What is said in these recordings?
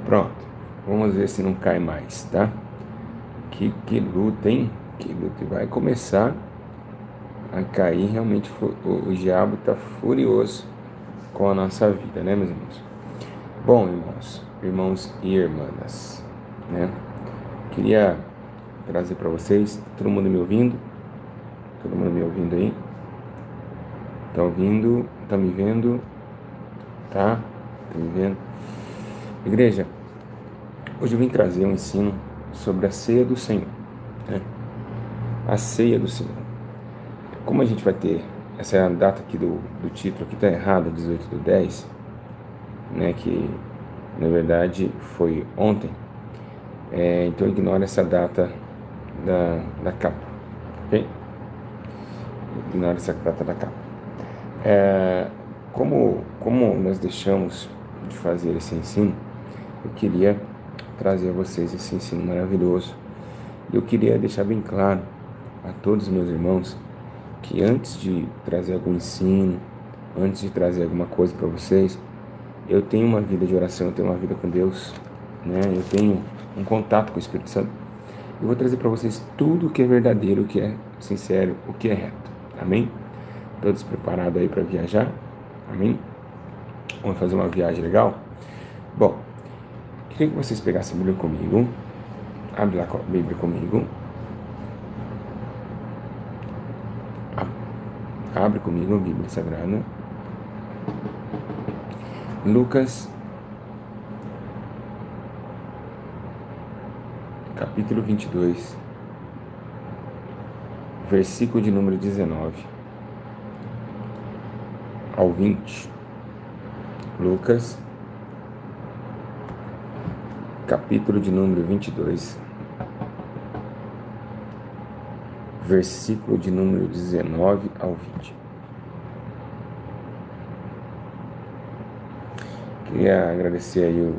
Pronto. Vamos ver se não cai mais, tá? Que luta, hein? Que luta. E vai começar a cair. Realmente o diabo está furioso com a nossa vida, né, meus irmãos? Bom, irmãos e irmãs, né? Queria trazer para vocês, todo mundo me ouvindo? Todo mundo me ouvindo aí? Tá ouvindo? Tá me vendo? Tá? Tá me vendo? Igreja, hoje eu vim trazer um ensino sobre a ceia do Senhor, né? A ceia do Senhor. Como a gente vai ter, essa é a data aqui do título, aqui tá errada, 18/10, né? Que na verdade foi ontem. Então ignora essa data da capa, ok? Ignora essa data da capa. Como nós deixamos de fazer esse ensino, eu queria trazer a vocês esse ensino maravilhoso. Eu queria deixar bem claro a todos os meus irmãos que antes de trazer algum ensino, antes de trazer alguma coisa para vocês, eu tenho uma vida de oração, eu tenho uma vida com Deus, né? Eu tenho um contato com o Espírito Santo. Eu vou trazer para vocês tudo o que é verdadeiro, o que é sincero, o que é reto. Amém? Todos preparados aí para viajar? Amém? Vamos fazer uma viagem legal? Bom, queria que vocês pegassem a Bíblia comigo. Abre lá a Bíblia comigo. Abre comigo a Bíblia Sagrada. Lucas, capítulo 22, versículo de número 19 ao 20. Lucas, capítulo de número 22, versículo de número 19 ao 20. Queria agradecer aí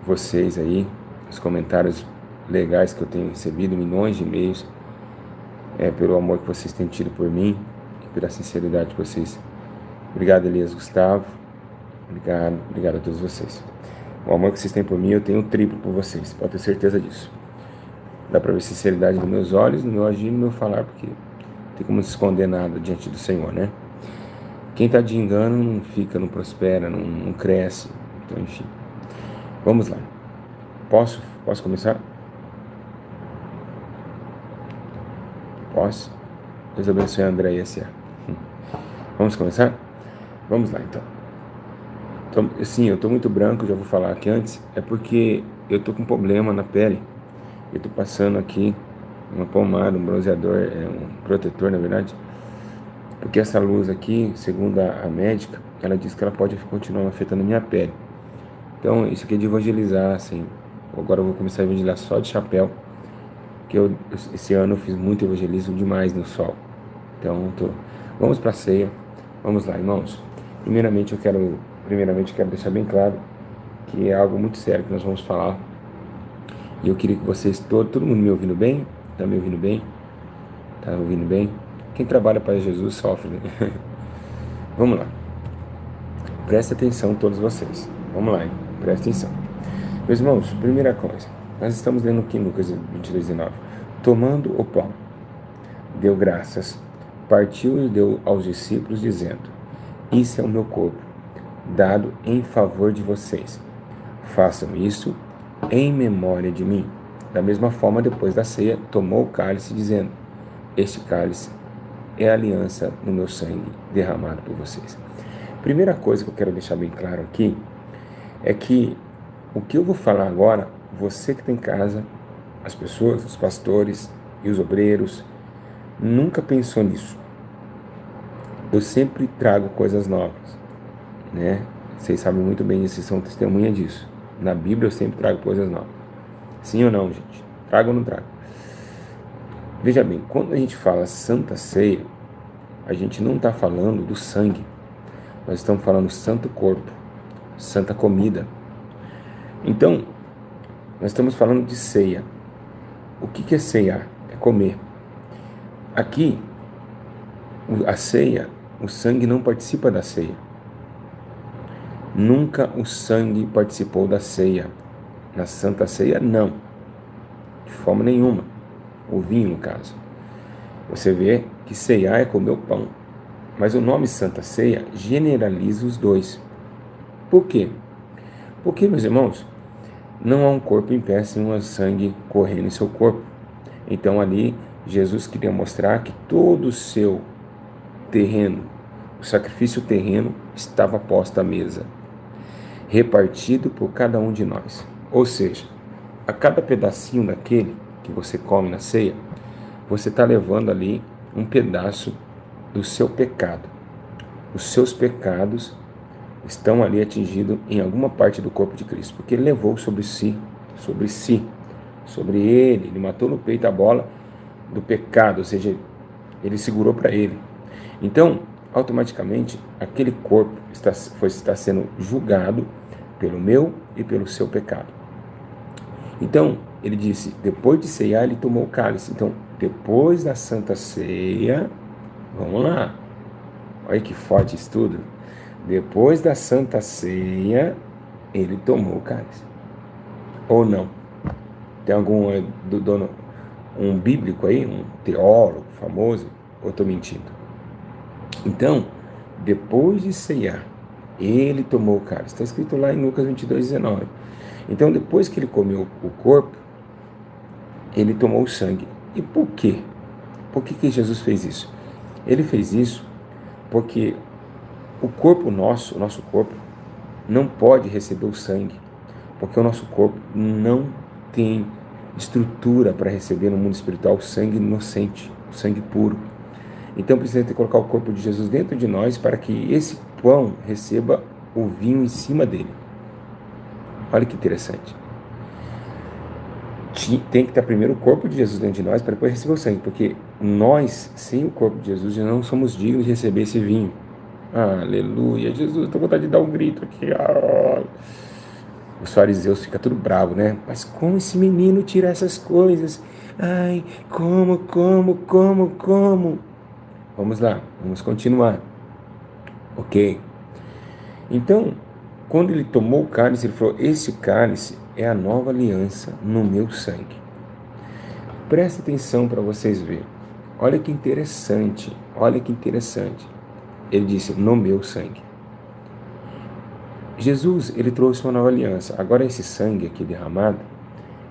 vocês aí, os comentários legais que eu tenho recebido, milhões de e-mails, pelo amor que vocês têm tido por mim e pela sinceridade de vocês. Obrigado, Elias, Gustavo. Obrigado a todos vocês. O amor que vocês têm por mim, eu tenho o triplo por vocês, pode ter certeza disso. Dá para ver sinceridade nos meus olhos, no meu agir, no meu falar, porque não tem como se esconder nada diante do Senhor, né? Quem está de engano não fica, não prospera, não cresce. Então, enfim. Vamos lá. Posso começar? Posso? Deus abençoe a André e a Cia. Vamos começar? Vamos lá, então. Sim, eu estou muito branco, já vou falar aqui antes. É porque eu estou com problema na pele. Eu estou passando aqui uma pomada, um bronzeador, um protetor, na verdade. Porque essa luz aqui, segundo a médica, ela diz que ela pode continuar afetando a minha pele. Então, isso aqui é de evangelizar, assim. Agora eu vou começar a evangelizar só de chapéu. Porque esse ano eu fiz muito evangelismo demais no sol. Então, vamos para a ceia. Vamos lá, irmãos. Primeiramente, eu quero deixar bem claro que é algo muito sério que nós vamos falar. E eu queria que vocês, todo mundo me ouvindo bem? Tá me ouvindo bem? Tá ouvindo bem? Quem trabalha para Jesus sofre, né? Vamos lá. Presta atenção, todos vocês. Vamos lá, hein? Presta atenção. Meus irmãos, primeira coisa. Nós estamos lendo aqui em Lucas 22:19. Tomando o pão, deu graças, partiu e deu aos discípulos, dizendo: Isso é o meu corpo, dado em favor de vocês. Façam isso em memória de mim. Da mesma forma, depois da ceia, tomou o cálice, dizendo: Este cálice é a aliança no meu sangue derramado por vocês. Primeira coisa que eu quero deixar bem claro aqui é que o que eu vou falar agora, você que está em casa, as pessoas, os pastores e os obreiros, nunca pensou nisso. Eu sempre trago coisas novas, né? Vocês sabem muito bem disso, vocês são testemunha disso. Na Bíblia eu sempre trago coisas novas. Sim ou não, gente? Trago ou não trago? Veja bem, quando a gente fala Santa Ceia, a gente não está falando do sangue. Nós estamos falando santo corpo, santa comida. Então, nós estamos falando de ceia. O que é ceiar? É comer. Aqui, a ceia, o sangue não participa da ceia. Nunca o sangue participou da ceia. Na Santa Ceia, não. De forma nenhuma. O vinho, no caso. Você vê que ceiar é comer o pão. Mas o nome Santa Ceia generaliza os dois. Por quê? Porque, meus irmãos, não há um corpo em pé sem um sangue correndo em seu corpo. Então ali, Jesus queria mostrar que todo o seu terreno, o sacrifício terreno, estava posto à mesa, repartido por cada um de nós. Ou seja, a cada pedacinho daquele que você come na ceia, você está levando ali um pedaço do seu pecado. Os seus pecados estão ali atingidos em alguma parte do corpo de Cristo, porque ele levou sobre ele matou no peito a bola do pecado, ou seja, ele segurou para ele. Então, automaticamente, aquele corpo está sendo julgado pelo meu e pelo seu pecado. Então, ele disse, depois de ceiar, ele tomou o cálice. Então, depois da Santa Ceia, vamos lá, olha que forte isso tudo. Depois da Santa Ceia, ele tomou o cálice. Ou não? Tem algum um bíblico aí, um teólogo famoso, ou estou mentindo? Então, depois de ceiar, ele tomou o cálice. Está escrito lá em Lucas 22:19. Então, depois que ele comeu o corpo, ele tomou o sangue. E por quê? Por que Jesus fez isso? Ele fez isso porque o nosso corpo, não pode receber o sangue, porque o nosso corpo não tem estrutura para receber no mundo espiritual o sangue inocente, o sangue puro. Então precisa ter que colocar o corpo de Jesus dentro de nós para que esse pão receba o vinho em cima dele. Olha que interessante. Tem que estar primeiro o corpo de Jesus dentro de nós para depois receber o sangue, porque nós, sem o corpo de Jesus, já não somos dignos de receber esse vinho. Aleluia, Jesus, estou com vontade de dar um grito aqui. Os fariseus ficam tudo bravos, né? Mas como esse menino tira essas coisas? Ai, como? Vamos lá, vamos continuar. Ok? Então, quando ele tomou o cálice, ele falou, esse cálice é a nova aliança no meu sangue. Presta atenção para vocês verem. Olha que interessante. Ele disse, no meu sangue. Jesus, ele trouxe uma nova aliança. Agora esse sangue aqui derramado,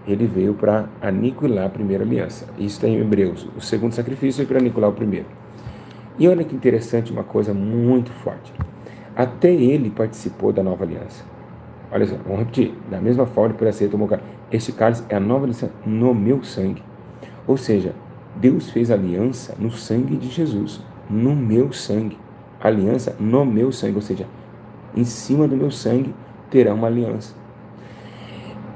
ele veio para aniquilar a primeira aliança. Isso está em Hebreus. O segundo sacrifício veio para aniquilar o primeiro. E olha que interessante, uma coisa muito forte. Até ele participou da nova aliança. Olha só, vamos repetir. Da mesma forma, por assim, tomou o cálice. Este cálice é a nova aliança no meu sangue. Ou seja, Deus fez aliança no sangue de Jesus. No meu sangue. Aliança no meu sangue. Ou seja, em cima do meu sangue terá uma aliança.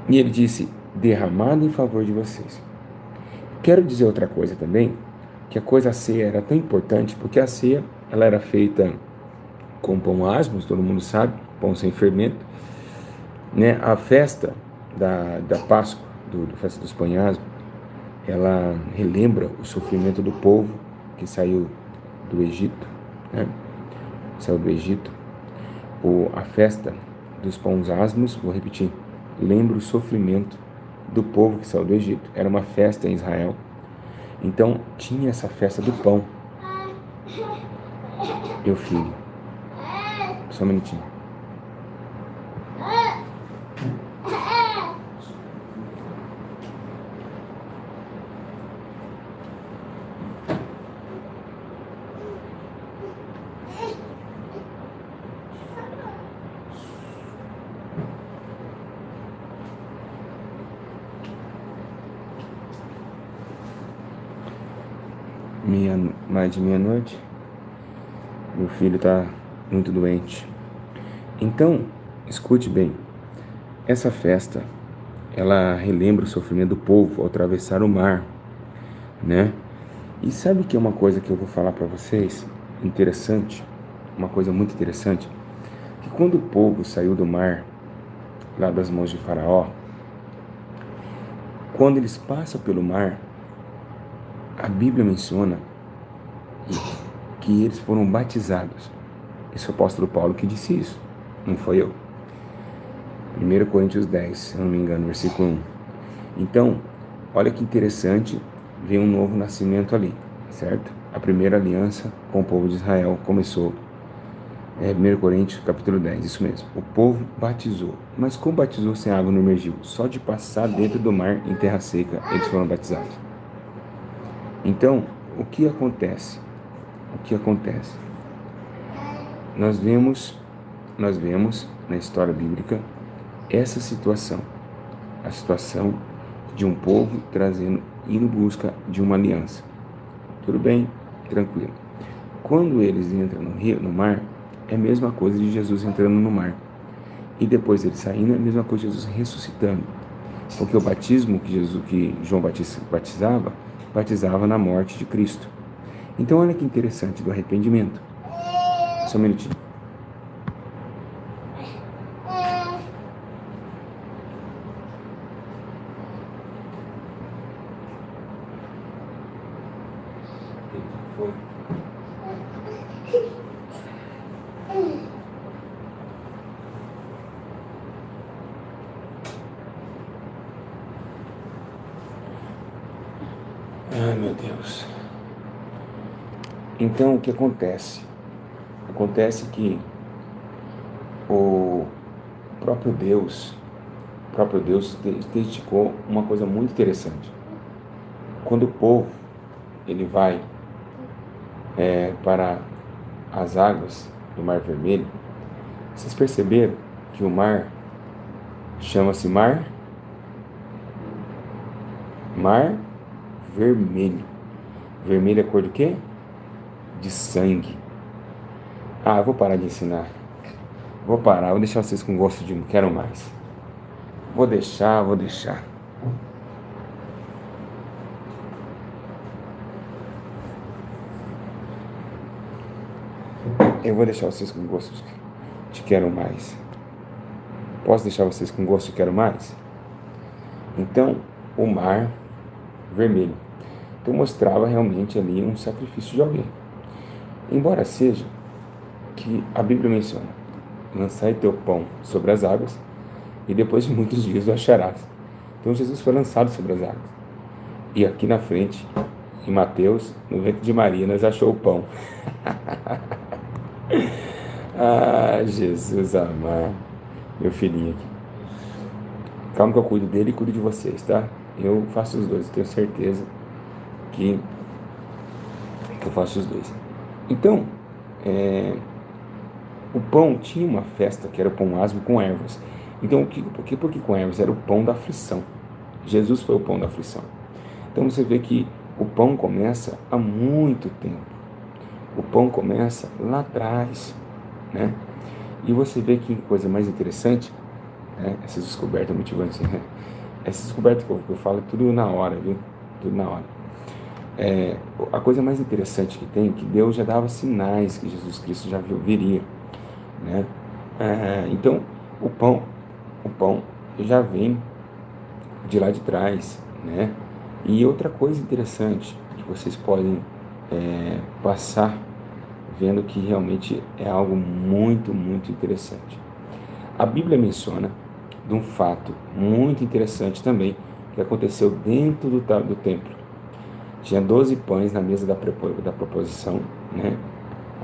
E ele disse, derramado em favor de vocês. Quero dizer outra coisa também, que a ceia era tão importante, porque a ceia ela era feita com pão asmos, todo mundo sabe, pão sem fermento, né? A festa da Páscoa, do festa dos pães asmos, ela relembra o sofrimento do povo que saiu do Egito, né? Saiu do Egito. A festa dos pães asmos, vou repetir, lembra o sofrimento do povo que saiu do Egito. Era uma festa em Israel. Então, tinha essa festa do pão. Meu filho, só um minutinho. Mais de meia-noite, meu filho está muito doente. Então, escute bem, essa festa, ela relembra o sofrimento do povo ao atravessar o mar, né? E sabe que é uma coisa que eu vou falar para vocês, interessante, uma coisa muito interessante, que quando o povo saiu do mar, lá das mãos de Faraó, quando eles passam pelo mar, a Bíblia menciona que eles foram batizados. Esse é o apóstolo Paulo que disse isso, não foi eu. 1 Coríntios 10, se eu não me engano, versículo 1. Então, olha que interessante, vem um novo nascimento ali, certo? A primeira aliança com o povo de Israel começou, 1 Coríntios capítulo 10, isso mesmo. O povo batizou, mas como batizou sem água não emergiu? Só de passar dentro do mar em terra seca, eles foram batizados. Então, o que acontece? O que acontece? Nós vemos na história bíblica essa situação, a situação de um povo indo em busca de uma aliança. Tudo bem, tranquilo. Quando eles entram no mar, é a mesma coisa de Jesus entrando no mar. E depois ele saindo, é a mesma coisa de Jesus ressuscitando. Porque o batismo que João batizava na morte de Cristo. Então olha que interessante do arrependimento. Só um minutinho. Foi. Ai, meu Deus. Então, o que acontece? Acontece que o próprio Deus dedicou uma coisa muito interessante. Quando o povo ele vai para as águas do Mar Vermelho, vocês perceberam que o mar chama-se Mar Vermelho. Vermelho é cor do quê? De sangue. Ah, eu vou parar de ensinar. Vou deixar vocês com gosto de não quero mais. Vou deixar. Eu vou deixar vocês com gosto de quero mais. Posso deixar vocês com gosto de quero mais? Então, o Mar Vermelho. Então mostrava realmente ali um sacrifício de alguém. Embora seja que a Bíblia menciona: lançai teu pão sobre as águas, e depois de muitos dias o acharás. Então Jesus foi lançado sobre as águas. E aqui na frente, em Mateus, no ventre de Maria, nós achou o pão. Ah, Jesus amado, meu filhinho aqui. Calma que eu cuido dele e cuido de vocês, tá? Eu faço os dois, eu tenho certeza que eu faço os dois. Então, o pão tinha uma festa que era o pão asmo com ervas. Então, por que com ervas? Era o pão da aflição. Jesus foi o pão da aflição. Então você vê que o pão começa há muito tempo. O pão começa lá atrás, né? E você vê que coisa mais interessante, né? Essas descobertas motivantes, né? Essas descobertas que eu falo é tudo na hora, viu? Tudo na hora. A coisa mais interessante que tem é que Deus já dava sinais que Jesus Cristo já viria, né? Então o pão já vem de lá de trás, né? E outra coisa interessante que vocês podem passar vendo que realmente é algo muito, muito interessante. A Bíblia menciona de um fato muito interessante também que aconteceu dentro do templo. Tinha 12 pães na mesa da proposição, né?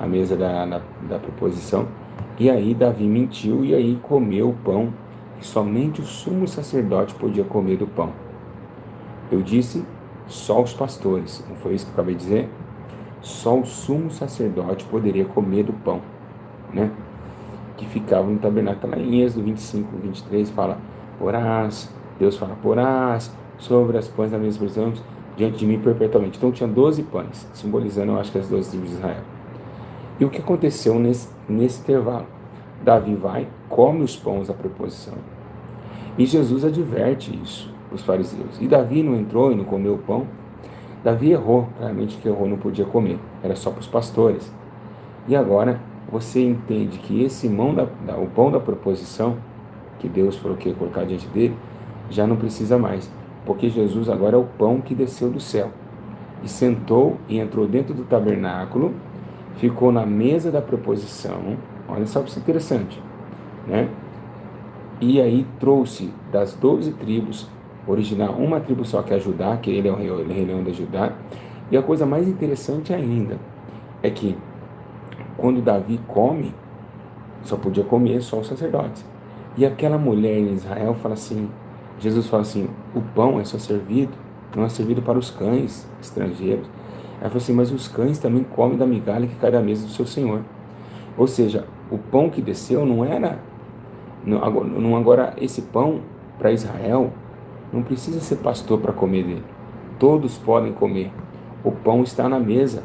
A mesa da proposição. E aí Davi mentiu e aí comeu o pão. E somente o sumo sacerdote podia comer do pão. Eu disse só os pastores. Não foi isso que eu acabei de dizer? Só o sumo sacerdote poderia comer do pão, né? Que ficava no tabernáculo. Lá em Êxodo 25, 23 fala: porás, Deus fala, porás sobre as pães da mesa dos ramos diante de mim perpetuamente. Então tinha 12 pães, simbolizando, eu acho que as 12 tribos de Israel. E o que aconteceu nesse intervalo? Davi vai, come os pães da preposição. E Jesus adverte isso para os fariseus. E Davi não entrou e não comeu o pão. Davi errou, claramente que errou, não podia comer. Era só para os pastores. E agora você entende que esse o pão da proposição, que Deus falou que ia colocar diante dele, já não precisa mais. Porque Jesus agora é o pão que desceu do céu. E sentou e entrou dentro do tabernáculo, ficou na mesa da proposição. Olha só que interessante, né? E aí trouxe das 12 tribos, originar uma tribo só, que é Judá, que ele é o rei leão da Judá. E a coisa mais interessante ainda é que quando Davi come, só podia comer só os sacerdotes. E aquela mulher em Israel fala assim, Jesus fala assim, o pão é só servido, não é servido para os cães estrangeiros. Ela falou assim, mas os cães também comem da migalha que cai da mesa do seu Senhor. Ou seja, o pão que desceu não era, agora esse pão para Israel não precisa ser pastor para comer dele. Todos podem comer. O pão está na mesa.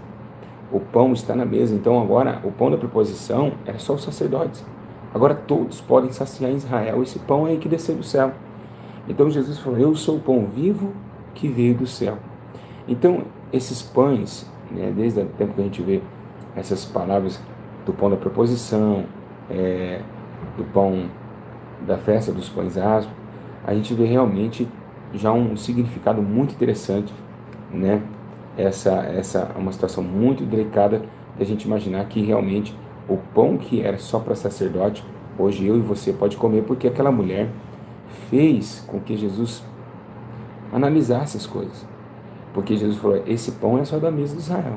O pão está na mesa. Então agora o pão da preposição era só os sacerdotes. Agora todos podem saciar em Israel esse pão aí que desceu do céu. Então Jesus falou, eu sou o pão vivo que veio do céu. Então esses pães, né, desde o tempo que a gente vê essas palavras do pão da preposição, do pão da festa dos pães asmos, a gente vê realmente já um significado muito interessante, né? Essa é uma situação muito delicada da gente imaginar que realmente o pão que era só para sacerdote, hoje eu e você pode comer, porque aquela mulher fez com que Jesus analisasse as coisas. Porque Jesus falou, esse pão é só da mesa de Israel,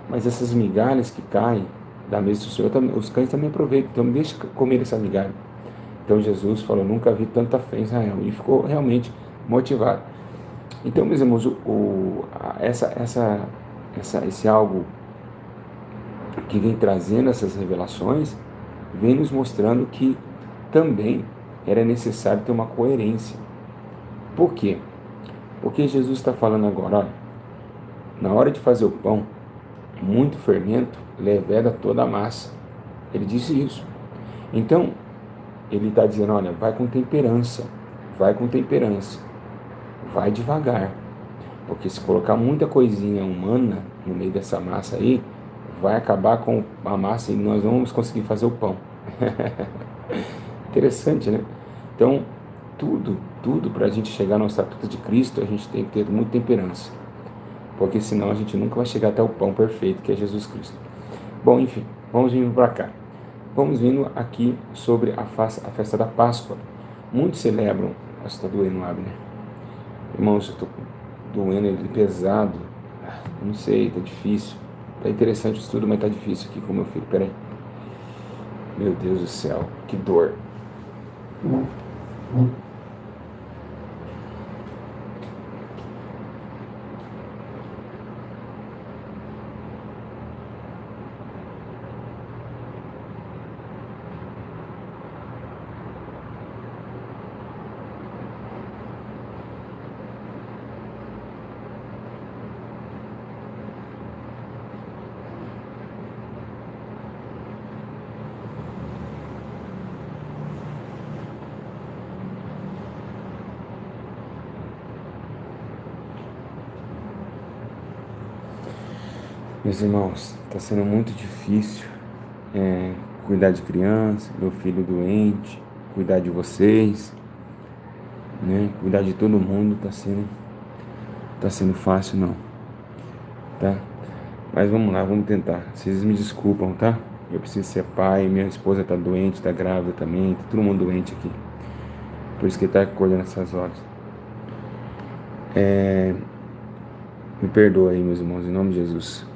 mas essas migalhas que caem da mesa do Senhor, os cães também aproveitam, então deixa comer essa migalha. Então Jesus falou, nunca vi tanta fé em Israel, e ficou realmente motivado. Então, meus irmãos, esse algo que vem trazendo essas revelações, vem nos mostrando que também era necessário ter uma coerência. Por quê? Porque Jesus está falando agora, olha, na hora de fazer o pão, muito fermento leveda toda a massa. Ele disse isso. Então, ele está dizendo, olha, vai com temperança, vai devagar, porque se colocar muita coisinha humana no meio dessa massa aí, vai acabar com a massa e nós não vamos conseguir fazer o pão. Interessante, né? Então, tudo para a gente chegar no estatuto de Cristo, a gente tem que ter muita temperança, porque senão a gente nunca vai chegar até o pão perfeito, que é Jesus Cristo. Bom, enfim, vamos vindo para cá. Vamos vindo aqui sobre a festa da Páscoa. Muitos celebram... Nossa, está doendo o Abner. Irmãos, eu estou doendo ele pesado. Eu não sei, está difícil. Está interessante o estudo, mas está difícil aqui com meu filho. Peraí. Meu Deus do céu, que dor. Meus irmãos, está sendo muito difícil cuidar de criança, meu filho doente, cuidar de vocês, né? Cuidar de todo mundo tá sendo fácil não, tá? Mas vamos lá, vamos tentar. Vocês me desculpam, tá? Eu preciso ser pai, minha esposa tá doente, tá grávida também, tá todo mundo doente aqui. Por isso que ele tá acordando essas horas. Me perdoa aí, meus irmãos, em nome de Jesus.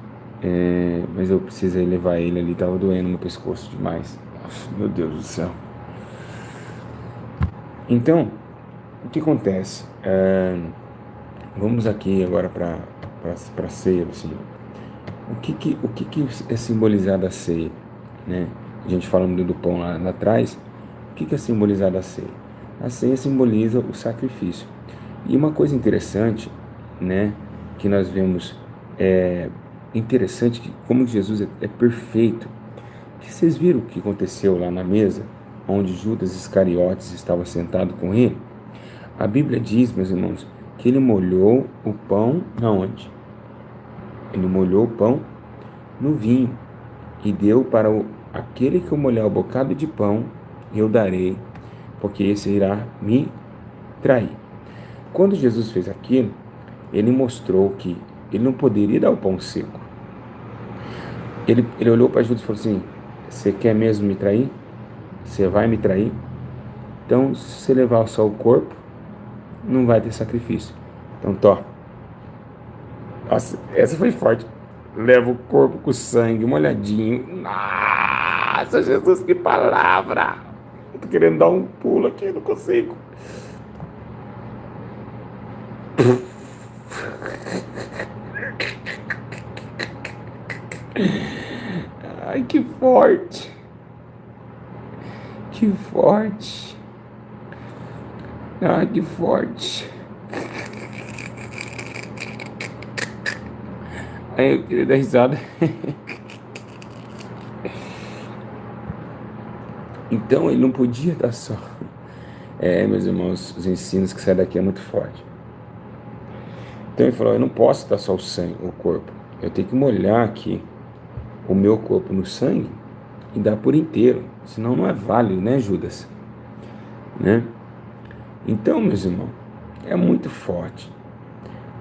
Mas eu precisei levar ele ali, tava doendo meu pescoço demais. Nossa, meu Deus do céu. Então, o que acontece? Vamos aqui agora para a ceia do Senhor. O que é simbolizado a ceia? Né? A gente falando do pão lá atrás, o que é simbolizado a ceia? A ceia simboliza o sacrifício. E uma coisa interessante, né, que nós vemos, interessante, que como Jesus é perfeito, que vocês viram o que aconteceu lá na mesa, onde Judas Iscariotes estava sentado com ele? A Bíblia diz, meus irmãos, que ele molhou o pão na onde? Ele molhou o pão no vinho e deu para aquele que eu molhar o bocado de pão, eu darei, porque esse irá me trair. Quando Jesus fez aquilo, ele mostrou que ele não poderia dar o pão seco. Ele olhou para Judas e falou assim, você quer mesmo me trair? Você vai me trair? Então, se você levar só o corpo, não vai ter sacrifício. Então, tó. Nossa, essa foi forte. Leva o corpo com o sangue molhadinho. Nossa, Jesus, que palavra! Eu tô querendo dar um pulo aqui, não consigo. Ai, que forte. Que forte. Ai, que forte. Aí eu queria dar risada. Então ele não podia estar só. Meus irmãos, os ensinos que saem daqui é muito forte. Então ele falou: eu não posso estar só o sangue, o corpo. Eu tenho que molhar aqui o meu corpo no sangue e dar por inteiro. Senão não é válido, né, Judas? Né? Então, meus irmãos, é muito forte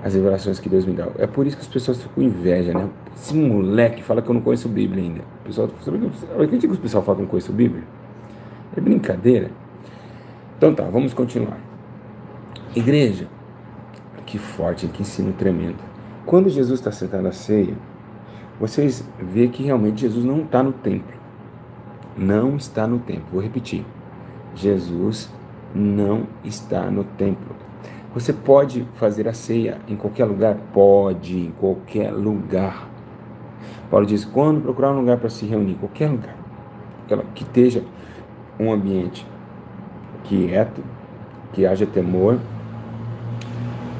as revelações que Deus me dá. É por isso que as pessoas ficam com inveja, né? Esse moleque fala que eu não conheço Bíblia ainda. O pessoal, acredita que o pessoal fala que eu não conheço Bíblia? É brincadeira. Então tá, vamos continuar. Igreja, que forte, que ensino tremendo. Quando Jesus está sentado à ceia, vocês vê que realmente Jesus não está no templo. Não está no templo. Vou repetir. Jesus não está no templo. Você pode fazer a ceia em qualquer lugar? Pode, em qualquer lugar. Paulo diz, quando procurar um lugar para se reunir, qualquer lugar, que esteja um ambiente quieto, que haja temor,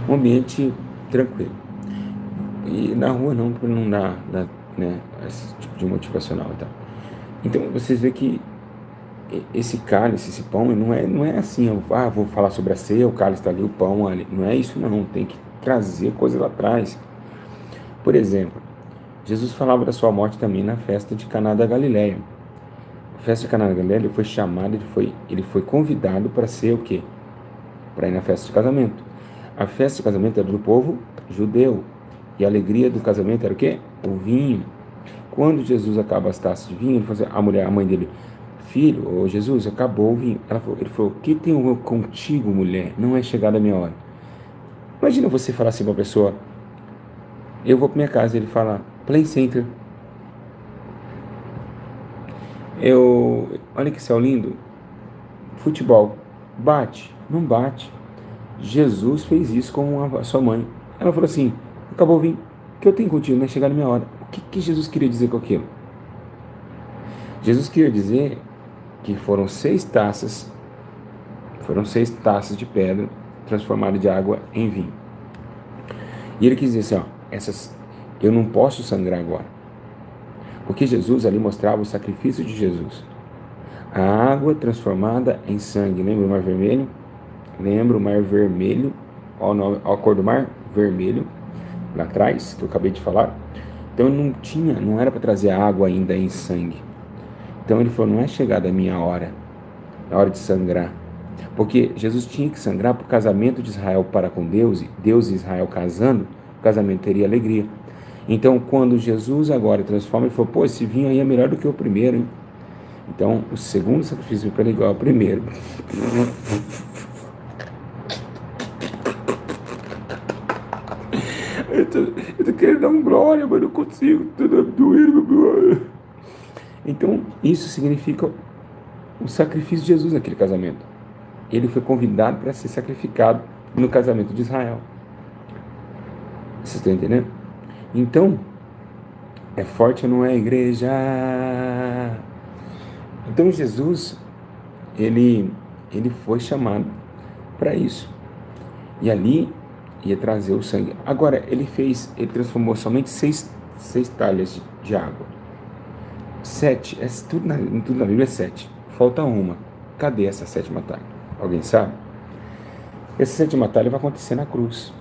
um ambiente tranquilo. E na rua não, porque não dá, né, esse tipo de motivacional e tal. Então vocês veem que esse cálice, esse pão, não é assim, vou falar sobre a ceia, o cálice está ali, o pão ali. Não é isso não, tem que trazer coisa lá atrás. Por exemplo, Jesus falava da sua morte também na festa de Caná da Galileia. A festa de Caná da Galileia, ele foi chamado, ele foi convidado para ser o quê? Para ir na festa de casamento. A festa de casamento era do povo judeu. E a alegria do casamento era o quê? O vinho. Quando Jesus acaba as taças de vinho, ele falou assim, a mãe dele, filho, ô Jesus, acabou o vinho. Ele falou, o que tenho contigo, mulher? Não é chegada a minha hora. Imagina você falar assim para a pessoa, eu vou para minha casa, e ele fala, Play Center. Olha que céu lindo. Futebol. Bate? Não bate. Jesus fez isso com a sua mãe. Ela falou assim, acabou o vinho. O que eu tenho contigo? Não é chegada a minha hora. O que Jesus queria dizer com aquilo? Jesus queria dizer que foram 6 taças de pedra transformadas de água em vinho. E ele quis dizer assim, eu não posso sangrar agora. Porque Jesus ali mostrava o sacrifício de Jesus. A água transformada em sangue. Lembra o mar vermelho? Lembra o mar vermelho? Olha a cor do mar? Vermelho. Lá atrás, que eu acabei de falar. Então não era para trazer a água ainda em sangue. Então ele falou, não é chegada a minha hora. É hora de sangrar. Porque Jesus tinha que sangrar para o casamento de Israel para com Deus, e Deus e Israel casando, o casamento teria alegria. Então, quando Jesus agora transforma, ele falou, pô, esse vinho aí é melhor do que o primeiro, hein? Então, o segundo sacrifício para ele igual ao primeiro. Eu tô querendo dar um glória, mas não consigo. Tô doendo. Então, isso significa o sacrifício de Jesus naquele casamento. Ele foi convidado para ser sacrificado no casamento de Israel. Vocês estão entendendo? Então, é forte ou não é, igreja? Então, Jesus, ele foi chamado para isso. E ali ia trazer o sangue. Agora, ele transformou somente 6 talhas de água. 7, tudo na Bíblia é 7. Falta uma. Cadê essa 7ª talha? Alguém sabe? Essa 7ª talha vai acontecer na cruz.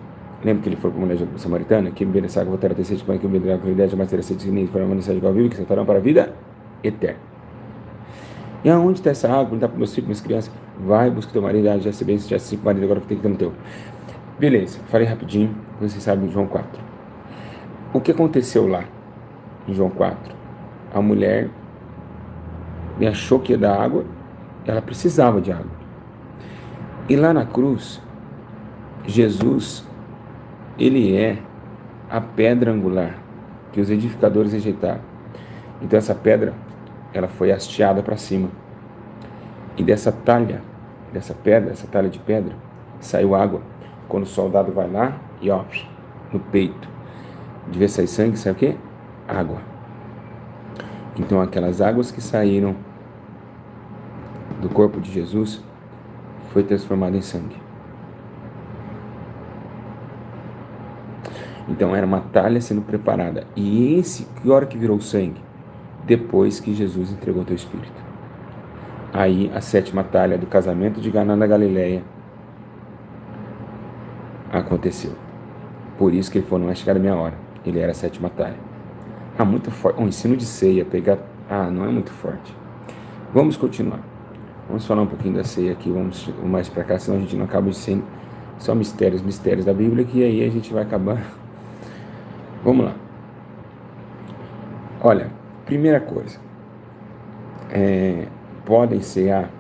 Lembra que ele foi para a mulher samaritana? Que beber essa água, voltará a ter sede, que beber a vida, jamais terá sede, nem para uma necessidade igual viva, que saltarão para a vida eterna. E aonde está essa água? Não dá para meus filhos, minhas crianças? Vai, busca teu marido, já se bem, se já 5 maridos, agora que tem que ter no teu. Beleza, falei rapidinho, vocês sabem João 4. O que aconteceu lá em João 4? A mulher achou que ia dar água, ela precisava de água. E lá na cruz, Jesus, ele é a pedra angular que os edificadores rejeitaram. Então essa pedra, ela foi hasteada para cima. E dessa talha, dessa pedra, essa talha de pedra, saiu água. Quando o soldado vai lá e ó, no peito, devia sair sangue, sabe o quê? Água. Então aquelas águas que saíram do corpo de Jesus foi transformado em sangue. Então era uma talha sendo preparada. E esse, que hora que virou sangue? Depois que Jesus entregou o teu espírito. Aí a 7ª talha do casamento de Caná da Galileia aconteceu. Por isso que ele falou, não é chegada a minha hora. Ele era a 7ª talha. Muito forte. O ensino de ceia, pegar... não é muito forte. Vamos continuar. Vamos falar um pouquinho da ceia aqui, vamos mais para cá, senão a gente não acaba sendo só mistérios da Bíblia, que aí a gente vai acabar. Vamos lá. Olha, primeira coisa, podem cear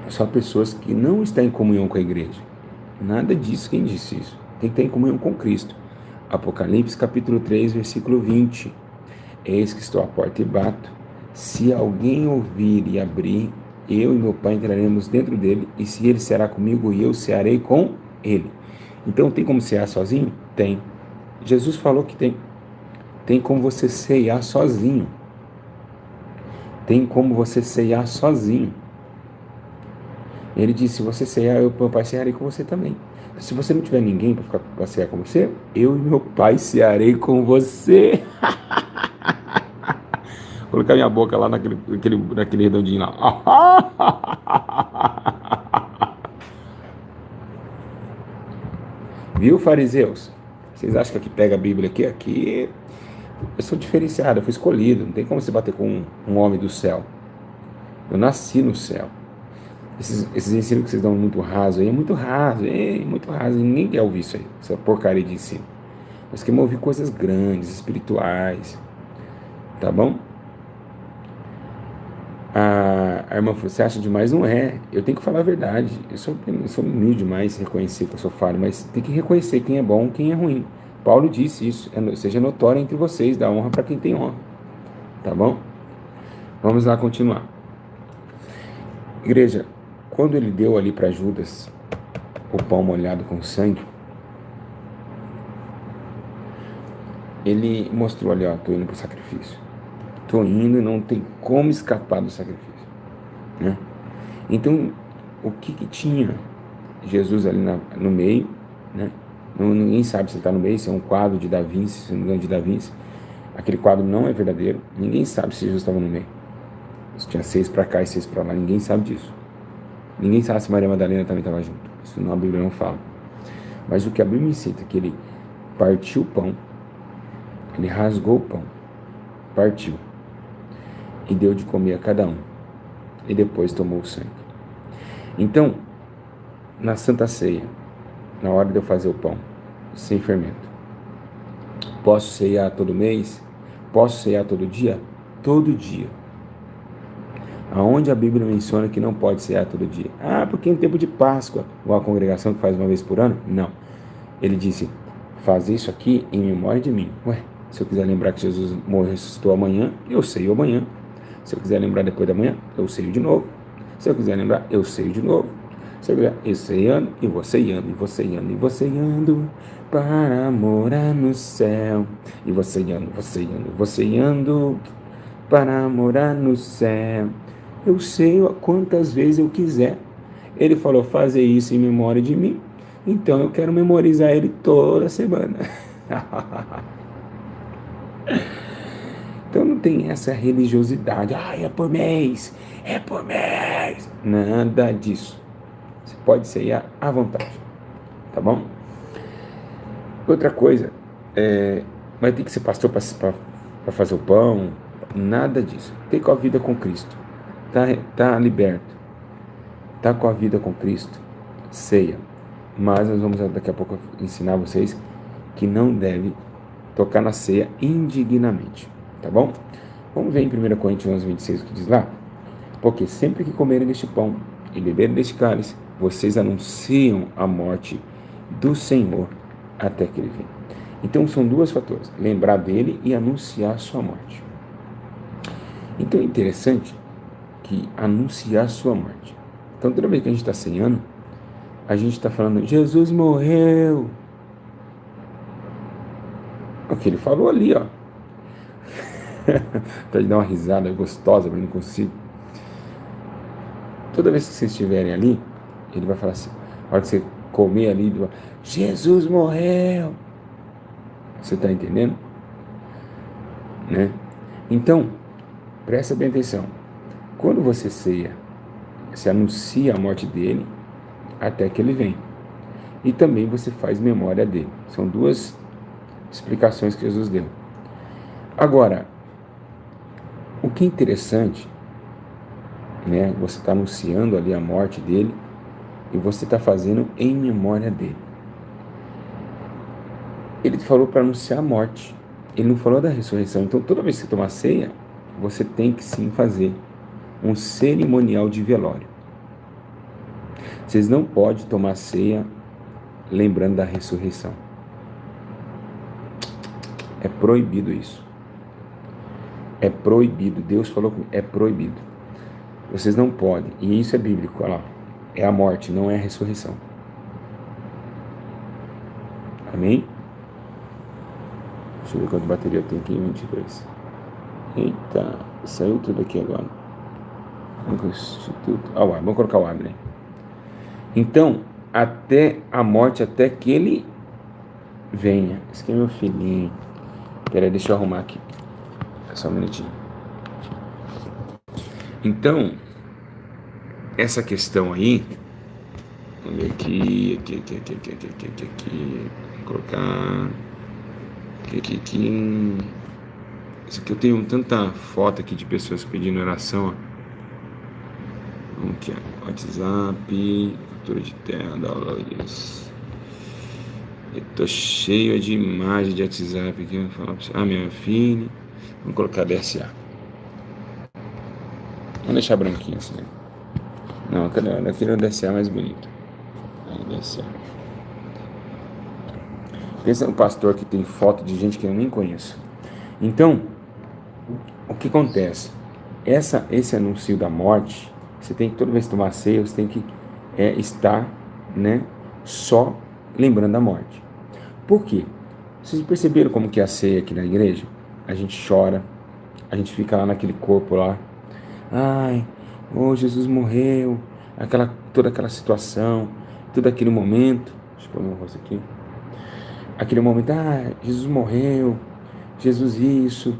só pessoas que não estão em comunhão com a igreja. Nada disso, quem disse isso? Tem que estar em comunhão com Cristo. Apocalipse capítulo 3, versículo 20. Eis que estou à porta e bato. Se alguém ouvir e abrir, eu e meu Pai entraremos dentro dele, e se ele ceará comigo, e eu cearei com ele. Então tem como cear sozinho? Tem. Jesus falou que tem. Tem como você ceiar sozinho. Tem como você ceiar sozinho. Ele disse, se você ceiar, eu e meu Pai cearei com você também. Se você não tiver ninguém para cear com você, eu e meu Pai cearei com você. Vou colocar minha boca lá naquele redondinho lá. Viu, fariseus? Vocês acham que aqui pega a Bíblia aqui? Aqui eu sou diferenciado, eu fui escolhido. Não tem como você bater com um homem do céu. Eu nasci no céu. Esses ensinos que vocês dão muito raso aí, é muito raso, e ninguém quer ouvir isso aí, essa porcaria de ensino. Nós queremos ouvir coisas grandes, espirituais, tá bom? A irmã falou, você acha demais? Não é, eu tenho que falar a verdade, eu sou humilde demais reconhecer que eu sou falho, mas tem que reconhecer quem é bom, quem é ruim. Paulo disse isso, seja notório entre vocês, dá honra para quem tem honra, tá bom? Vamos lá continuar. Igreja, quando ele deu ali para Judas o pão molhado com sangue, ele mostrou ali, ó, tô indo pro sacrifício. Tô indo e não tem como escapar do sacrifício, né? Então, o que tinha Jesus ali no meio, né? Ninguém sabe se ele está no meio, se é um quadro de Da Vinci, se não me engano de Da Vinci. Aquele quadro não é verdadeiro. Ninguém sabe se Jesus estava no meio. Se tinha 6 para cá e 6 para lá, ninguém sabe disso. Ninguém sabe se Maria Madalena também estava junto. Isso a Bíblia não fala. Mas o que a Bíblia ensina é que ele partiu o pão, ele rasgou o pão, partiu, e deu de comer a cada um. E depois tomou o sangue. Então, na Santa Ceia, na hora de eu fazer o pão, sem fermento, posso ceiar todo mês? Posso ceiar todo dia? Todo dia. Aonde a Bíblia menciona que não pode cear todo dia? Porque em tempo de Páscoa, ou a congregação que faz uma vez por ano? Não. Ele disse, faz isso aqui em memória de mim. Se eu quiser lembrar que Jesus morreu e ressuscitou amanhã, eu ceio amanhã. Se eu quiser lembrar depois da manhã, eu ceio de novo. Se eu quiser lembrar, eu ceio de novo. Se eu quiser, eu ceiando, e vou ceiando, e vou ceiando, e vou ceiando, para morar no céu. E vou ceiando, vou ceiando, vou ceiando, para morar no céu. Eu sei quantas vezes eu quiser. Ele falou, fazer isso em memória de mim. Então eu quero memorizar ele toda semana. Então não tem essa religiosidade. É por mês, é por mês. Nada disso. Você pode ceiar à vontade. Tá bom? Outra coisa, vai ter que ser pastor para fazer o pão. Nada disso. Tem com a vida com Cristo. Tá liberto, tá com a vida com Cristo, ceia. Mas nós vamos daqui a pouco ensinar vocês que não deve tocar na ceia indignamente, tá bom? Vamos ver em 1 Coríntios 11, 26 o que diz lá. Porque sempre que comerem deste pão e beberem deste cálice, vocês anunciam a morte do Senhor até que ele venha. Então são dois fatores, lembrar dele e anunciar a sua morte. Então é interessante que anunciar a sua morte. Então toda vez que a gente está ceando, a gente está falando, Jesus morreu. O que ele falou ali, ó. Para dar uma risada gostosa, mas não consigo. Toda vez que vocês estiverem ali, ele vai falar assim, a hora que você comer ali, ele vai, Jesus morreu. Você está entendendo? Né? Então, presta bem atenção. Quando você ceia, você anuncia a morte dele até que ele vem. E também você faz memória dele. São duas explicações que Jesus deu. Agora, o que é interessante, né? Você está anunciando ali a morte dele e você está fazendo em memória dele. Ele falou para anunciar a morte. Ele não falou da ressurreição. Então, toda vez que você tomar ceia, você tem que sim fazer um cerimonial de velório. Vocês não podem tomar ceia lembrando da ressurreição. É proibido isso. É proibido. Deus falou que é proibido. Vocês não podem. E isso é bíblico. Olha lá. É a morte, não é a ressurreição. Amém? Deixa eu ver quanta bateria eu tenho aqui. 22. Eita, saiu tudo aqui agora. Vamos colocar o ar, né? Então, até a morte, até que ele venha. Esse aqui é meu filhinho. Peraí, deixa eu arrumar aqui. Só um minutinho. Então, essa questão aí, vamos ver aqui. Vou colocar aqui. Isso aqui eu tenho tanta foto aqui de pessoas pedindo oração, ó. Vamos aqui, ó. WhatsApp, captura de tela, downloads. Eu tô cheio de imagem de WhatsApp aqui. Vou falar pra você. Minha filha. Vamos colocar DSA. Vamos deixar branquinho assim, né? Não, eu quero o DSA mais bonito. Aí, DSA. Pensa no pastor que tem foto de gente que eu nem conheço. Então, o que acontece? Esse anúncio da morte, você tem que, toda vez que tomar ceia, você tem que estar, né, só lembrando da morte. Por quê? Vocês perceberam como que é a ceia aqui na igreja? A gente chora, a gente fica lá naquele corpo lá. Ai, Jesus morreu. Toda aquela situação, todo aquele momento. Deixa eu pôr meu rosto aqui. Aquele momento, Jesus morreu, Jesus isso.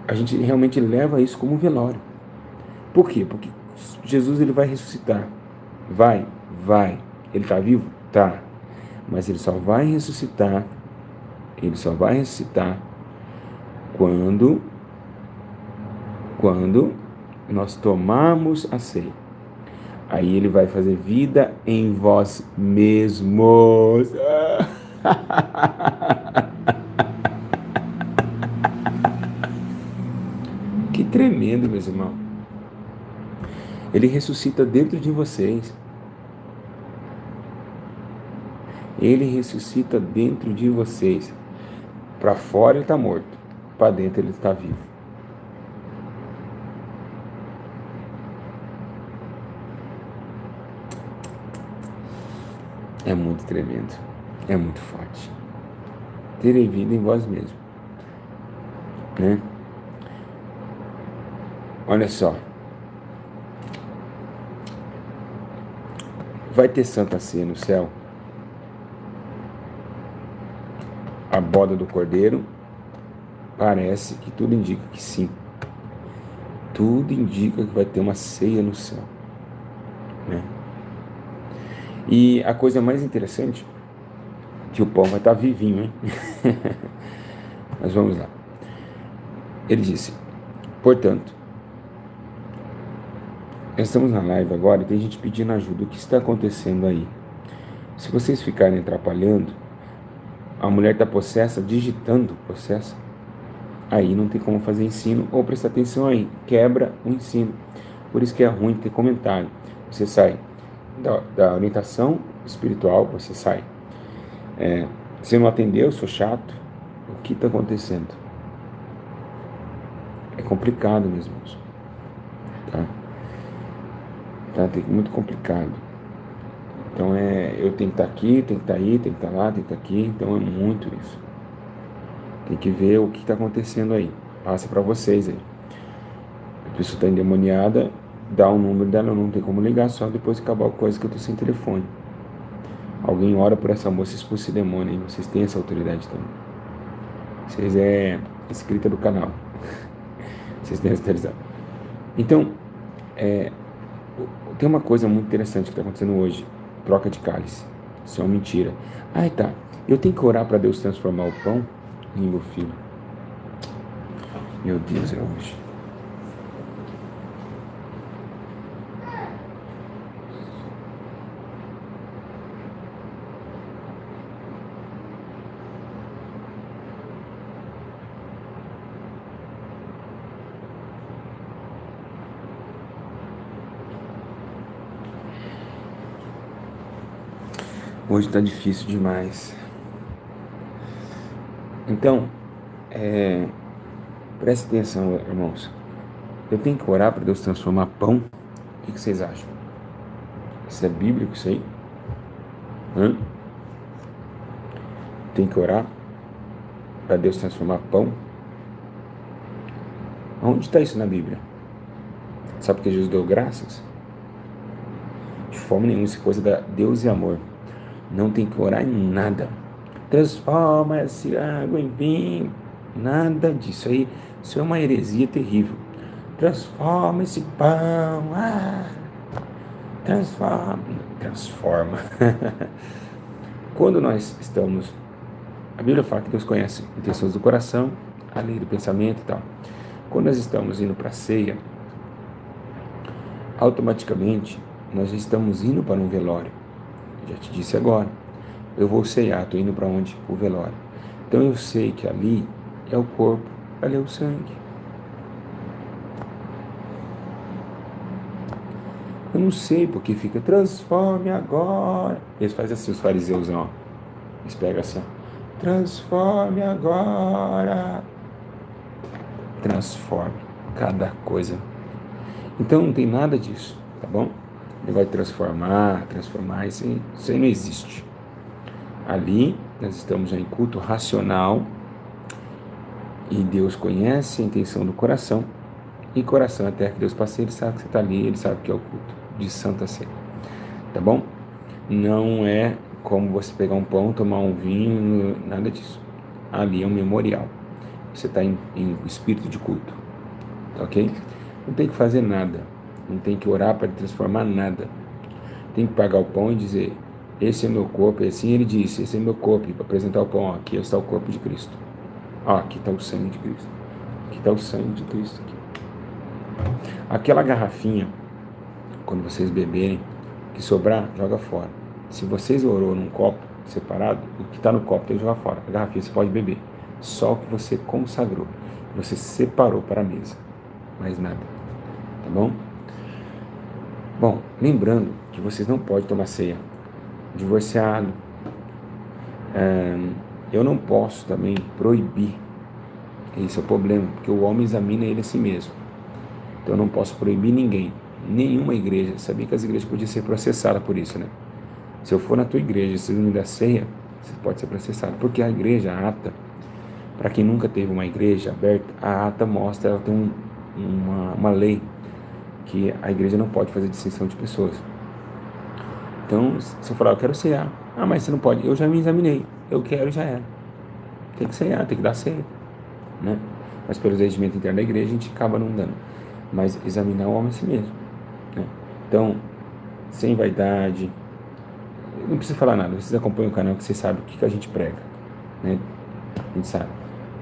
A gente realmente leva isso como um velório. Por quê? Porque Jesus ele vai ressuscitar. Vai. Ele está vivo? Tá. Mas ele só vai ressuscitar. Quando nós tomarmos a ceia. Aí ele vai fazer vida em vós mesmos. Que tremendo, meus irmãos. Ele ressuscita dentro de vocês. Ele ressuscita dentro de vocês. Para fora ele está morto. Para dentro ele está vivo. É muito tremendo. É muito forte. Terem vida em vós mesmos. Né? Olha só. Vai ter Santa Ceia no céu? A boda do Cordeiro? Parece que tudo indica que sim. Tudo indica que vai ter uma ceia no céu. Né? E a coisa mais interessante que o pão vai estar vivinho, hein? Mas vamos lá. Ele disse, portanto, nós estamos na live agora e tem gente pedindo ajuda. O que está acontecendo aí? Se vocês ficarem atrapalhando, a mulher está possessa, digitando possessa, aí não tem como fazer ensino ou prestar atenção aí. Quebra o ensino. Por isso que é ruim ter comentário. Você sai da orientação espiritual, você sai. Você não atendeu, eu sou chato. O que está acontecendo? É complicado, meus irmãos. Tá? Muito complicado. Então eu tenho que estar aqui, tenho que estar aí, tenho que estar lá, tenho que estar aqui. Então é muito isso. Tem que ver o que está acontecendo aí. Passa para vocês aí. A pessoa está endemoniada, dá o número dela, não tem como ligar, só depois que acabar a coisa que eu estou sem telefone. Alguém ora por essa moça e expulsa esse demônio aí. Vocês têm essa autoridade também. Vocês é inscrita do canal. Vocês têm essa autoridade. Então, tem uma coisa muito interessante que está acontecendo hoje. Troca de cálice. Isso é uma mentira. Ai, tá. Eu tenho que orar para Deus transformar o pão em meu filho. Meu Deus, é hoje. Hoje está difícil demais. Então, preste atenção, irmãos. Eu tenho que orar para Deus transformar pão? O que vocês acham? Isso é bíblico, isso aí? Tem que orar para Deus transformar pão? Onde está isso na Bíblia? Sabe porque Jesus deu graças? De forma nenhuma, isso é coisa da Deus e amor. Não tem que orar em nada. Transforma essa água em vinho. Nada disso aí. Isso é uma heresia terrível. Transforma esse pão. Transforma. Quando nós estamos... A Bíblia fala que Deus conhece intenções do coração, a lei do pensamento e tal. Quando nós estamos indo para a ceia, automaticamente nós estamos indo para um velório. Já te disse agora. Eu vou ceiar, estou indo para onde? O velório. Então eu sei que ali é o corpo, ali é o sangue. Eu não sei porque fica, transforme agora. Eles fazem assim, os fariseus, ó. Eles pegam assim, ó. Transforme agora. Transforme cada coisa. Então não tem nada disso, tá bom? O negócio de transformar, isso aí não existe. Ali nós estamos em culto racional e Deus conhece a intenção do coração. E coração é a terra que Deus passeia, Ele sabe que você está ali, Ele sabe que é o culto de Santa Ceia. Tá bom? Não é como você pegar um pão, tomar um vinho, nada disso. Ali é um memorial. Você está em espírito de culto. Tá ok? Não tem que fazer nada. Não tem que orar para transformar nada. Tem que pagar o pão e dizer, esse é meu corpo. E assim ele disse, esse é meu corpo. Para apresentar o pão, ó, aqui está o corpo de Cristo. Ó, aqui está o sangue de Cristo. Aqui está o sangue de Cristo. Aqui. Aquela garrafinha, quando vocês beberem, que sobrar, joga fora. Se vocês orou num copo separado, o que está no copo tem que jogar fora. A garrafinha você pode beber. Só o que você consagrou, que você separou para a mesa. Mais nada. Tá bom? Bom, lembrando que vocês não podem tomar ceia. Divorciado. Eu não posso também proibir. Esse é o problema, porque o homem examina ele a si mesmo. Então eu não posso proibir ninguém. Nenhuma igreja. Sabia que as igrejas podiam ser processadas por isso, né? Se eu for na tua igreja e você não me dá ceia, você pode ser processado. Porque a igreja, a ata, para quem nunca teve uma igreja aberta, a ata mostra, ela tem uma lei que a igreja não pode fazer distinção de pessoas. Então, se eu falar, eu quero ceiar. Ah, mas você não pode. Eu já me examinei. Eu quero, já era. Tem que ceiar, tem que dar ceia, né? Mas pelo regimento interno da igreja, a gente acaba não dando. Mas examinar o homem a si mesmo, né? Então, sem vaidade, não precisa falar nada. Vocês acompanham o canal que vocês sabem o que a gente prega, né? A gente sabe.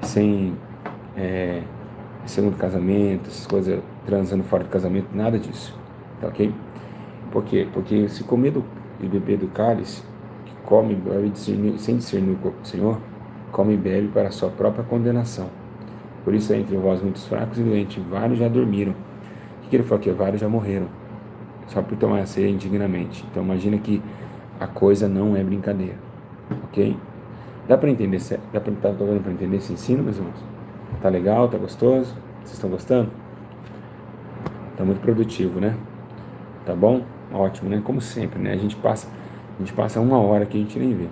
Sem segundo casamento, essas coisas, transando fora do casamento, nada disso, tá ok? Por quê? Porque se comer e beber do cálice, que come e bebe sem discernir o corpo do Senhor, come e bebe para a sua própria condenação. Por isso é entre vós muitos fracos e doentes, vários já dormiram. O que ele falou aqui? Vários já morreram. só por tomar a ceia indignamente. Então imagina que a coisa não é brincadeira, ok? Dá para entender, tá dando para entender esse ensino, meus irmãos? Tá legal, tá gostoso? Vocês estão gostando? Tá muito produtivo, né? Tá bom? Ótimo, né? Como sempre, né? A gente passa 1 hora que a gente nem vê.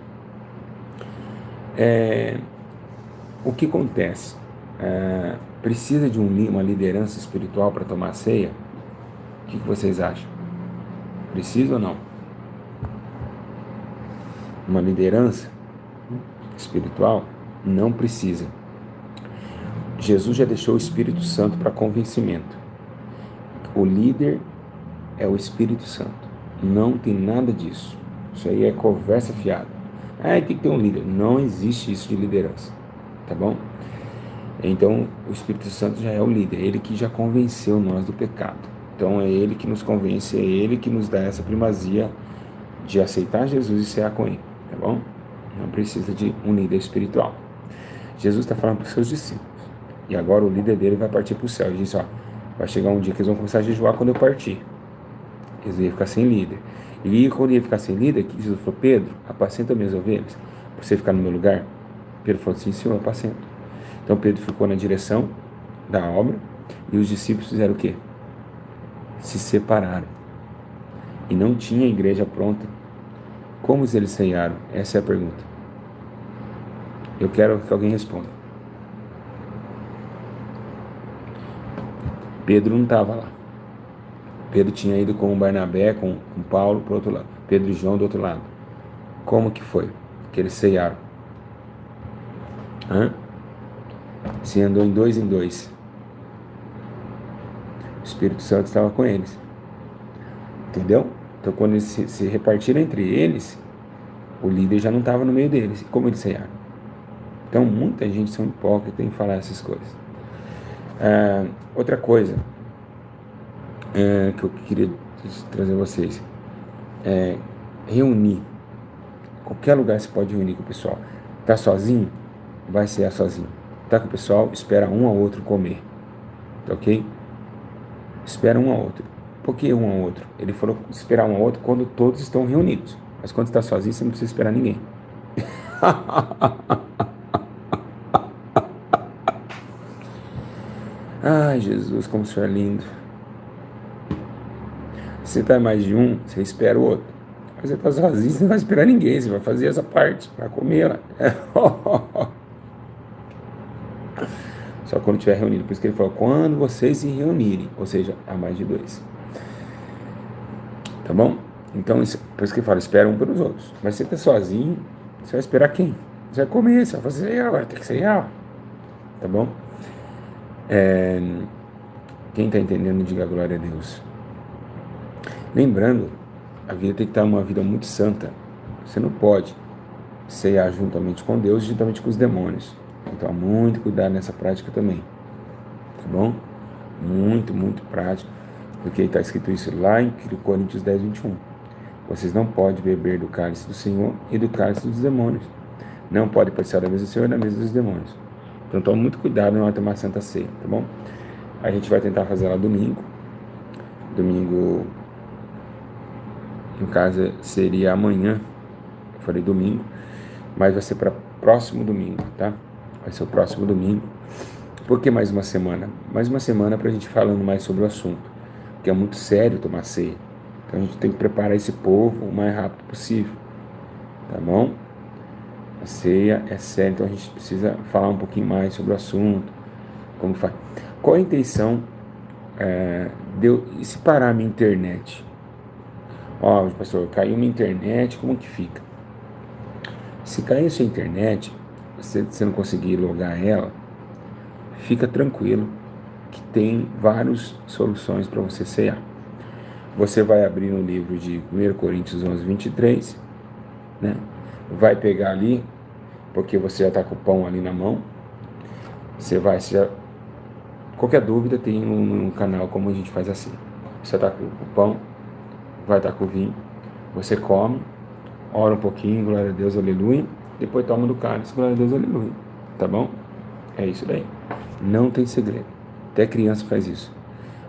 O que acontece? Precisa de uma liderança espiritual para tomar a ceia? O que vocês acham? Precisa ou não? Uma liderança espiritual? Não precisa. Jesus já deixou o Espírito Santo para convencimento. O líder é o Espírito Santo. Não tem nada disso. Isso aí é conversa fiada. Tem que ter um líder. Não existe isso de liderança. Tá bom? Então, o Espírito Santo já é o líder. É ele que já convenceu nós do pecado. Então, é ele que nos convence. É ele que nos dá essa primazia de aceitar Jesus e cear com ele. Tá bom? Não precisa de um líder espiritual. Jesus está falando para os seus discípulos. E agora o líder dele vai partir para o céu. Ele disse, vai chegar um dia que eles vão começar a jejuar quando eu partir. Eles iam ficar sem líder. E quando ia ficar sem líder, Jesus falou, Pedro, apacenta minhas ovelhas, para você ficar no meu lugar. Pedro falou assim, Senhor, apacento. Então Pedro ficou na direção da obra, e os discípulos fizeram o quê? Se separaram. E não tinha igreja pronta. Como eles ceiaram? Essa é a pergunta. Eu quero que alguém responda. Pedro não estava lá. Pedro tinha ido com o Barnabé, com Paulo para o outro lado. Pedro e João do outro lado. Como que foi que eles ceiaram? Se andou em dois. O Espírito Santo estava com eles. Entendeu? Então quando eles se repartiram entre eles, o líder já não estava no meio deles. E como eles ceiaram? Então muita gente são hipócritas em falar essas coisas. Outra coisa que eu queria trazer a vocês é reunir. Qualquer lugar você pode reunir com o pessoal. Tá sozinho? Vai cear sozinho. Tá com o pessoal? Espera um ao outro comer. Tá ok? Espera um ao outro. Por que um ao outro? Ele falou esperar um ao outro quando todos estão reunidos. Mas quando está sozinho, você não precisa esperar ninguém. Ai, Jesus, como o Senhor é lindo. Se está mais de um, você espera o outro. Mas você está sozinho, você não vai esperar ninguém. Você vai fazer essa parte, vai comer lá. Só quando estiver reunido. Por isso que ele falou, quando vocês se reunirem. Ou seja, há mais de 2. Tá bom? Então, por isso que ele fala, espera um pelos outros. Mas se você está sozinho, você vai esperar quem? Você vai comer, você vai fazer agora, tem que ser real. Tá bom? Quem está entendendo, diga glória a Deus. Lembrando, a vida tem que estar uma vida muito santa. Você não pode ceiar juntamente com Deus e juntamente com os demônios. Então, muito cuidado nessa prática também. Tá bom? Muito, muito prático. Porque está escrito isso lá em Coríntios 10, 21. Vocês não podem beber do cálice do Senhor e do cálice dos demônios. Não pode participar da mesa do Senhor e da mesa dos demônios. Então, tome muito cuidado na hora de tomar a Santa Ceia, tá bom? A gente vai tentar fazer ela domingo. Domingo, no caso, seria amanhã. Eu falei domingo, mas vai ser para próximo domingo, tá? Vai ser o próximo domingo. Por que mais uma semana? Mais uma semana para a gente falando mais sobre o assunto, porque é muito sério tomar ceia. Então a gente tem que preparar esse povo o mais rápido possível, tá bom? A ceia é séria, então a gente precisa falar um pouquinho mais sobre o assunto, como faz. Qual a intenção de se parar a minha internet? Pastor, caiu minha internet, como que fica? Se cair a sua internet, você não conseguir logar ela, fica tranquilo que tem várias soluções para você cear. Você vai abrir no livro de 1 Coríntios 11, 23, né? Vai pegar ali, porque você já está com o pão ali na mão. Qualquer dúvida tem no canal como a gente faz assim. Você está com o pão, vai estar com o vinho, você come, ora um pouquinho, glória a Deus, aleluia, depois toma do cálice, glória a Deus, aleluia, tá bom? É isso daí, não tem segredo, até criança faz isso,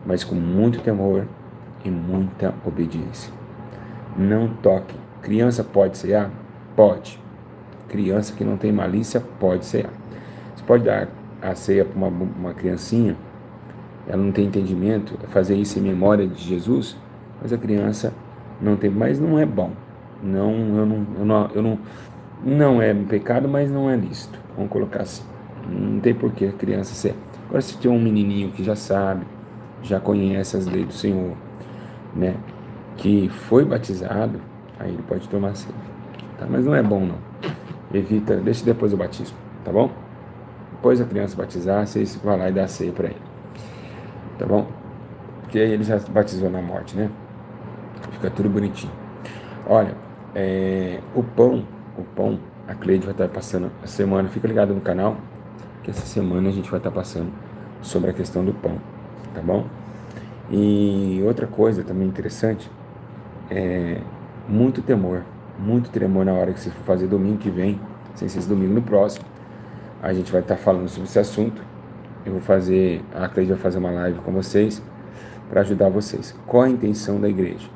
mas com muito temor e muita obediência. Não toque. Criança pode cear? Pode. Criança que não tem malícia pode cear. Você pode dar a ceia para uma criancinha, ela não tem entendimento, fazer isso em memória de Jesus, mas a criança não tem, mas não é bom. Não é pecado, mas não é lícito. Vamos colocar assim. Não tem porquê a criança ser. Agora, se tem um menininho que já sabe, já conhece as leis do Senhor, né, que foi batizado, aí ele pode tomar ceia, tá? Mas não é bom, não. Evita, deixa depois o batismo, tá bom? Depois a criança batizar, vocês vão lá e dá ceia para ele, tá bom? Porque aí ele já batizou na morte, né? Fica tudo bonitinho. Olha, o pão, a Cleide vai estar passando a semana, fica ligado no canal, que essa semana a gente vai estar passando sobre a questão do pão, tá bom? E outra coisa também interessante, muito temor na hora que você for fazer domingo que vem, sem ser esse domingo no próximo, a gente vai estar falando sobre esse assunto. A Cleide vai fazer uma live com vocês, para ajudar vocês. Qual a intenção da igreja?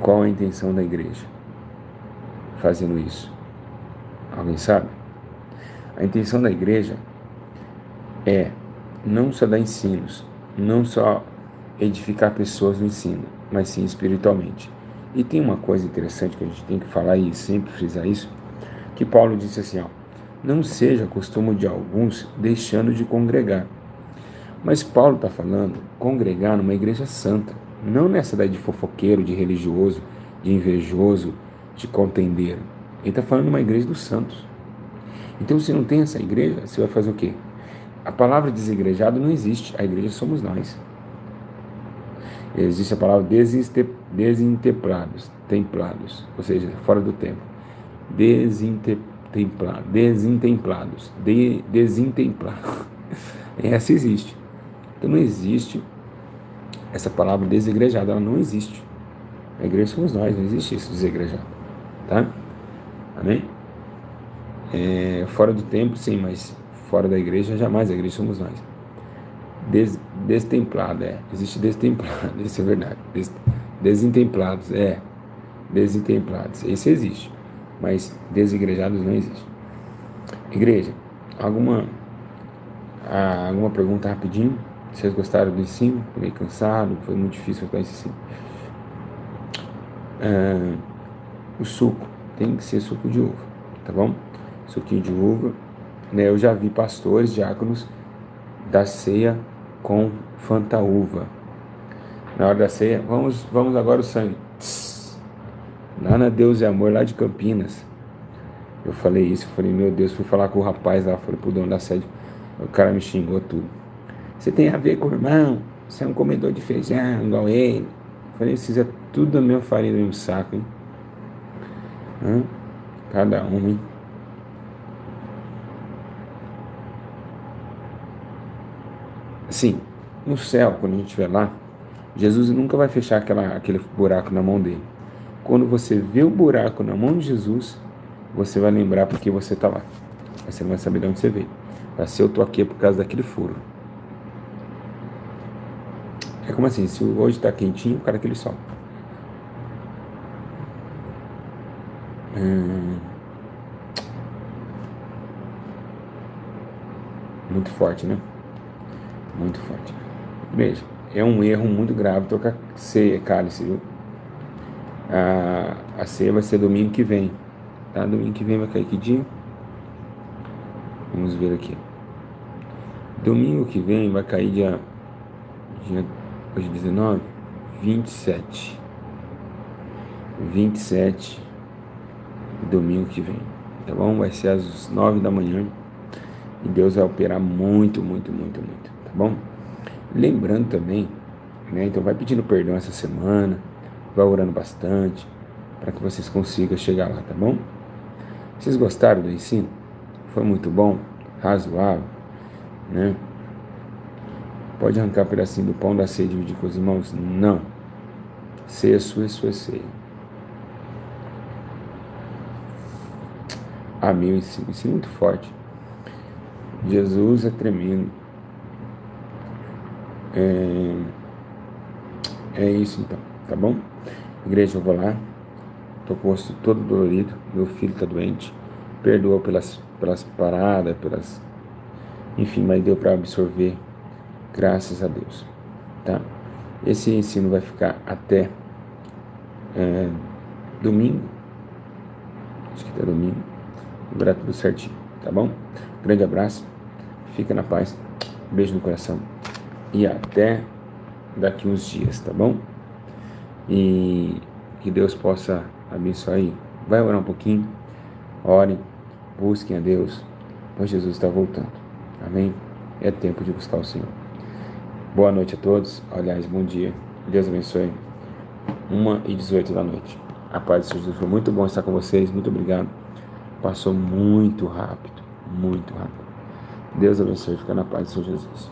Qual a intenção da igreja fazendo isso? Alguém sabe? A intenção da igreja é não só dar ensinos, não só edificar pessoas no ensino, mas sim espiritualmente. E tem uma coisa interessante que a gente tem que falar e sempre frisar isso, que Paulo disse assim, ó, não seja costume de alguns deixando de congregar. Mas Paulo está falando congregar numa igreja santa, não nessa daí de fofoqueiro, de religioso, de invejoso, de contendeiro. Ele está falando de uma igreja dos santos. Então, se não tem essa igreja, você vai fazer o quê? A palavra desigrejado não existe, a igreja somos nós. Existe a palavra templados, ou seja, fora do tempo. Desintemplados. Essa existe. Então não existe essa palavra desigrejado, ela não existe. A igreja somos nós, não existe isso desigrejado, tá? Amém? Fora do templo, sim, mas fora da igreja, jamais. A igreja somos nós. Destemplado, existe destemplado, isso é verdade. Desintemplados, desintemplados, esse existe, mas desigrejados não existe. Igreja, alguma pergunta rapidinho? Vocês gostaram do ensino? Tô meio cansado, foi muito difícil fazer esse ensino. O suco tem que ser suco de uva, tá bom? Suquinho de uva, né? Eu já vi pastores, diáconos da ceia com fantaúva. Na hora da ceia, vamos agora o sangue. Lá na Deus e Amor, lá de Campinas. Eu falei isso, eu falei, meu Deus, fui falar com o rapaz lá, falei pro dono da sede, o cara me xingou tudo. Você tem a ver com o irmão, você é um comedor de feijão, igual ele. Eu falei, vocês é tudo da mesma farinha, do mesmo saco, hein? Cada um, hein? Assim, no céu, quando a gente estiver lá, Jesus nunca vai fechar aquele buraco na mão dele. Quando você vê o buraco na mão de Jesus, você vai lembrar porque você está lá. Você não vai saber de onde você veio. Se eu tô aqui é por causa daquele furo. É como assim, se hoje está quentinho, o cara aquele sol. Muito forte, né? Muito forte. Veja, é um erro muito grave trocar ceia, cálice, viu? A ceia vai ser domingo que vem, tá? Domingo que vem vai cair que dia? Vamos ver aqui. Domingo que vem vai cair dia hoje 19, 27. 27, domingo que vem, tá bom? Vai ser às 9 da manhã e Deus vai operar muito, tá bom? Lembrando também, né? Então vai pedindo perdão essa semana, vai orando bastante, para que vocês consigam chegar lá, tá bom? Vocês gostaram do ensino? Foi muito bom? Razoável, né? Pode arrancar um pedacinho do pão da ceia e dividir com os irmãos? Não. Ceia sua, sua ceia. Meu ensino muito forte. Jesus é tremendo. É isso então, tá bom? Igreja, eu vou lá. Tô com o rosto todo dolorido. Meu filho tá doente. Perdoa pelas paradas, enfim, mas deu para absorver. Graças a Deus, tá? Esse ensino vai ficar até domingo. Acho que até domingo. Lembrar tudo certinho, tá bom? Grande abraço. Fica na paz. Beijo no coração. E até daqui uns dias, tá bom? E que Deus possa abençoar aí. Vai orar um pouquinho. Orem. Busquem a Deus. Pois Jesus está voltando. Amém? É tempo de buscar o Senhor. Boa noite a todos. Aliás, bom dia. Deus abençoe. 1h18 da noite. A paz do Senhor Jesus. Foi muito bom estar com vocês. Muito obrigado. Passou muito rápido. Muito rápido. Deus abençoe. Fica na paz do Senhor Jesus.